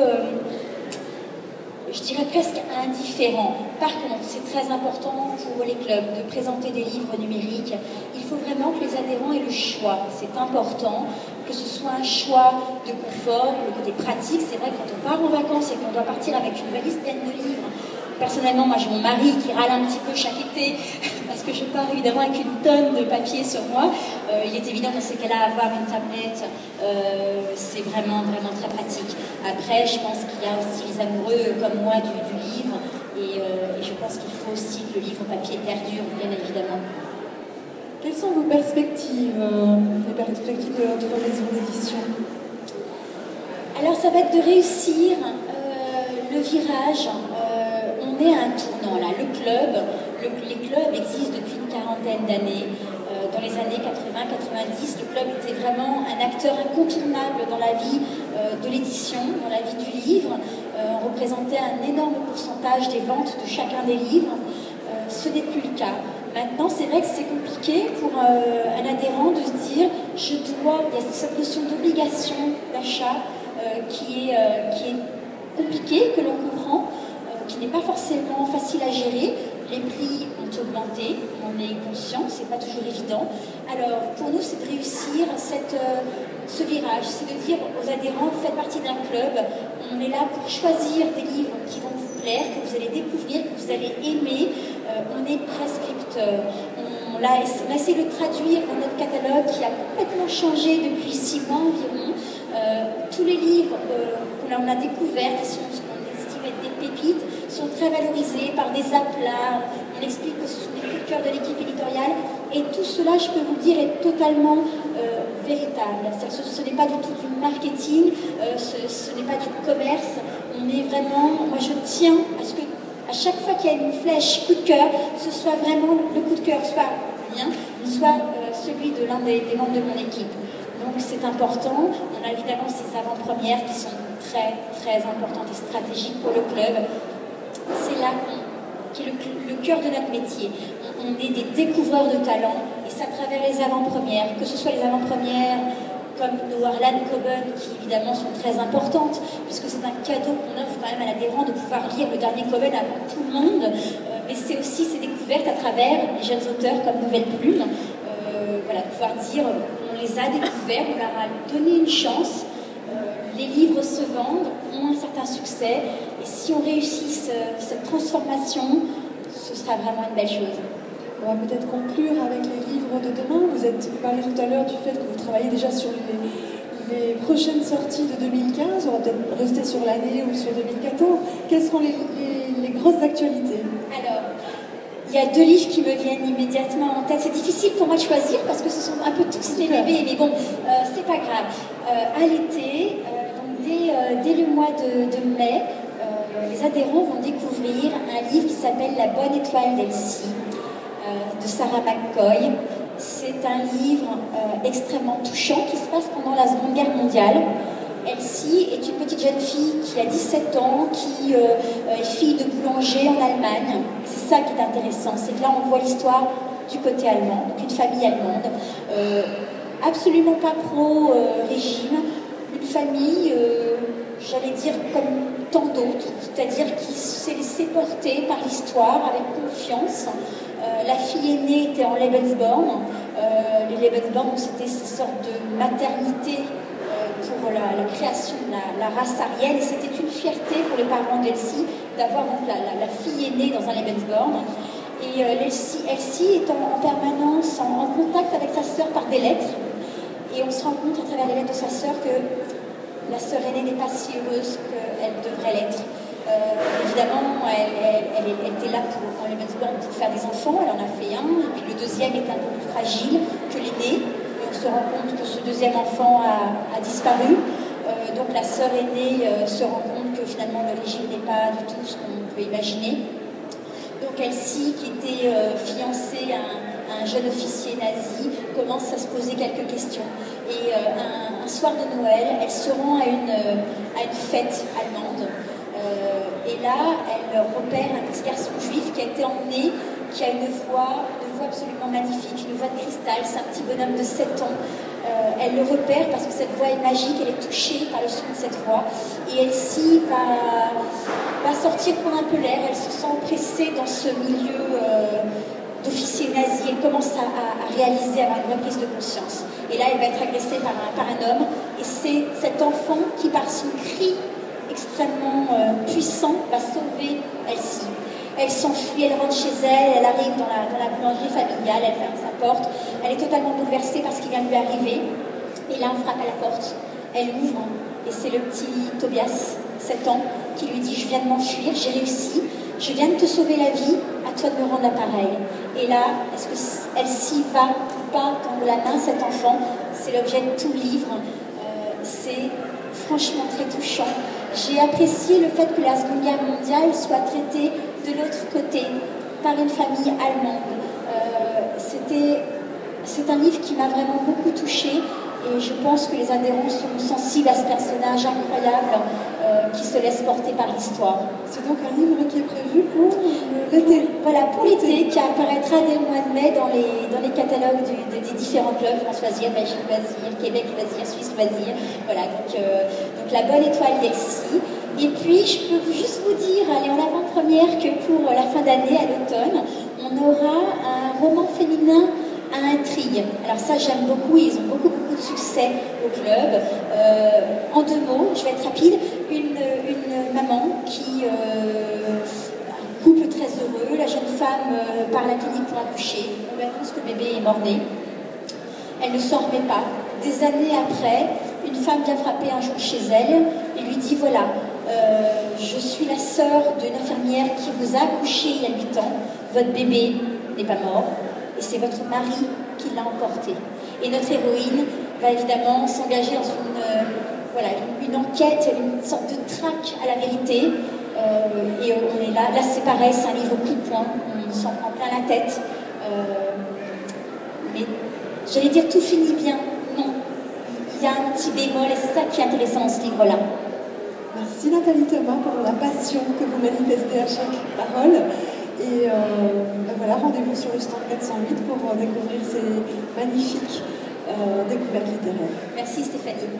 je dirais presque indifférent. Par contre, c'est très important pour les clubs de présenter des livres numériques. Il faut vraiment que les adhérents aient le choix. C'est important que ce soit un choix de confort, le côté pratique. C'est vrai que quand on part en vacances et qu'on doit partir avec une valise pleine de livres. Personnellement, moi j'ai mon mari qui râle un petit peu chaque été parce que je pars évidemment avec une tonne de papier sur moi. Il est évident dans ces cas-là, avoir une tablette, c'est vraiment, vraiment très pratique. Après, je pense qu'il y a aussi les amoureux comme moi du livre et je pense qu'il faut aussi que le livre papier perdure, bien évidemment. Quelles sont vos perspectives, les perspectives de votre maison d'édition? Alors, ça va être de réussir le virage. On est à un tournant là. Les clubs existent depuis une quarantaine d'années. Dans les années 80-90, le club était vraiment un acteur incontournable dans la vie de l'édition, dans la vie du livre. On représentait un énorme pourcentage des ventes de chacun des livres. Ce n'est plus le cas. Maintenant, c'est vrai que c'est compliqué pour un adhérent de se dire il y a cette notion d'obligation d'achat qui est compliquée, que l'on comprend, qui n'est pas forcément facile à gérer. Les prix ont augmenté, on est conscient, c'est pas toujours évident. Alors, pour nous, c'est de réussir ce virage, c'est de dire aux adhérents, vous faites partie d'un club, on est là pour choisir des livres qui vont vous plaire, que vous allez découvrir, que vous allez aimer. On est prescripteur. On a essayé de traduire dans notre catalogue qui a complètement changé depuis 6 mois environ. Tous les livres qu'on a découverts, qui sont ce qu'on estime être des pépites, sont très valorisés par des aplats. On explique que ce sont des coups de cœur de l'équipe éditoriale. Et tout cela, je peux vous dire, est totalement véritable. Ce n'est pas du tout du marketing, ce n'est pas du commerce. On est vraiment... Moi, je tiens à ce que à chaque fois qu'il y a une flèche coup de cœur, ce soit vraiment le coup de cœur, soit le mien, soit celui de l'un des membres de mon équipe. Donc c'est important. On a évidemment ces avant-premières qui sont très très importantes et stratégiques pour le club. C'est là qui est le cœur de notre métier. On est des découvreurs de talents et c'est à travers les avant-premières, que ce soit les avant-premières comme nos Harlan Coben, qui évidemment sont très importantes, puisque c'est un cadeau qu'on offre quand même à l'adhérent de pouvoir lire le dernier Coben avant tout le monde, mais c'est aussi ces découvertes à travers les jeunes auteurs comme Nouvelle Plume, pouvoir dire on les a découverts, on leur a donné une chance, les livres se vendent, ont un certain succès, et si on réussit cette transformation, ce sera vraiment une belle chose. On va peut-être conclure avec les livres de demain. Vous parliez tout à l'heure du fait que vous travaillez déjà sur les prochaines sorties de 2015, on va peut-être rester sur l'année ou sur 2014, quelles seront les grosses actualités? Alors, il y a 2 livres qui me viennent immédiatement en tête. C'est difficile pour moi de choisir parce que ce sont un peu tous les bébés, mais bon, c'est pas grave. À l'été, dès le mois de mai, les adhérents vont découvrir un livre qui s'appelle La bonne étoile d'Elsie, de Sarah McCoy. C'est un livre extrêmement touchant qui se passe pendant la Seconde Guerre mondiale. Elsie est une petite jeune fille qui a 17 ans, qui est fille de boulanger en Allemagne. C'est ça qui est intéressant, c'est que là on voit l'histoire du côté allemand, donc une famille allemande, absolument pas pro-régime, une famille, j'allais dire comme tant d'autres, c'est-à-dire qui s'est laissée porter par l'histoire avec confiance. La fille aînée était en Lebensborn. Les Lebensborn, c'était ces sortes de maternité pour la création de la race aryenne, et c'était une fierté pour les parents d'Elsie d'avoir la fille aînée dans un Lebensborn. Et Elsie est en permanence en contact avec sa sœur par des lettres, et on se rend compte à travers les lettres de sa sœur que la sœur aînée n'est pas si heureuse qu'elle devrait l'être. Évidemment, elle était là en Lebensborn pour faire des enfants, elle en a fait un, et puis le deuxième est un peu plus fragile que l'aîné. On se rend compte que ce deuxième enfant a disparu. Donc la sœur aînée se rend compte que finalement le régime n'est pas du tout ce qu'on peut imaginer. Donc Elsie, qui était fiancée à un jeune officier nazi, commence à se poser quelques questions. Et un soir de Noël, elle se rend à une fête allemande. Et là, elle repère un petit garçon juif qui a été emmené, qui a une voix absolument magnifique, une voix de cristal, c'est un petit bonhomme de 7 ans. Elle le repère parce que cette voix est magique, elle est touchée par le son de cette voix. Et Elsie va sortir prendre un peu l'air, elle se sent oppressée dans ce milieu d'officier nazi. Elle commence à réaliser, à avoir une reprise de conscience. Et là, elle va être agressée par un homme. Et c'est cet enfant qui, par son cri extrêmement puissant, va sauver Elsie. Elle s'enfuit, elle rentre chez elle, elle arrive dans la boulangerie familiale, elle ferme sa porte, elle est totalement bouleversée par ce qui vient de lui arriver. Et là, on frappe à la porte, elle ouvre, et c'est le petit Tobias, 7 ans, qui lui dit « Je viens de m'enfuir, j'ai réussi, je viens de te sauver la vie, à toi de me rendre l'appareil. » Et là, est-ce que Elsie va ou pas tendre la main à cet enfant? C'est l'objet de tout le livre, c'est franchement très touchant. J'ai apprécié le fait que la Seconde Guerre mondiale soit traitée de l'autre côté, par une famille allemande. C'est un livre qui m'a vraiment beaucoup touchée, et je pense que les adhérents seront sensibles à ce personnage incroyable qui se laisse porter par l'histoire. C'est donc un livre qui est prévu pour l'été. Voilà, pour l'été, qui apparaîtra dès le mois de mai dans les catalogues des différents clubs, France Loisirs, Belgique Loisirs, Québec Loisirs, Suisse Loisirs. Voilà, donc la bonne étoile d'Elsie. Et puis, je peux juste vous dire, allez, en avant-première, que pour la fin d'année, à l'automne, on aura un roman féminin à intrigue. Alors ça, j'aime beaucoup, ils ont beaucoup de succès au club. En 2 mots, je vais être rapide, une maman qui un couple très heureux, la jeune femme part à la clinique pour accoucher, on lui annonce que le bébé est mort-né, elle ne s'en remet pas. Des années après, une femme vient frapper un jour chez elle et lui dit « Voilà, je suis la sœur d'une infirmière qui vous a accouché il y a 8 ans, votre bébé n'est pas mort, et c'est votre mari qui l'a emporté. » Et notre héroïne va évidemment s'engager dans une enquête, une sorte de traque à la vérité. Et on est là. Là, c'est pareil, c'est un livre coup de poing, on s'en prend plein la tête. Mais j'allais dire tout finit bien. Non, il y a un petit bémol, et c'est ça qui est intéressant dans ce livre-là. Merci Nathalie Thomas pour la passion que vous manifestez à chaque parole. Et voilà, rendez-vous sur le stand 408 pour découvrir ces magnifiques découvertes littéraires. Merci Stéphanie.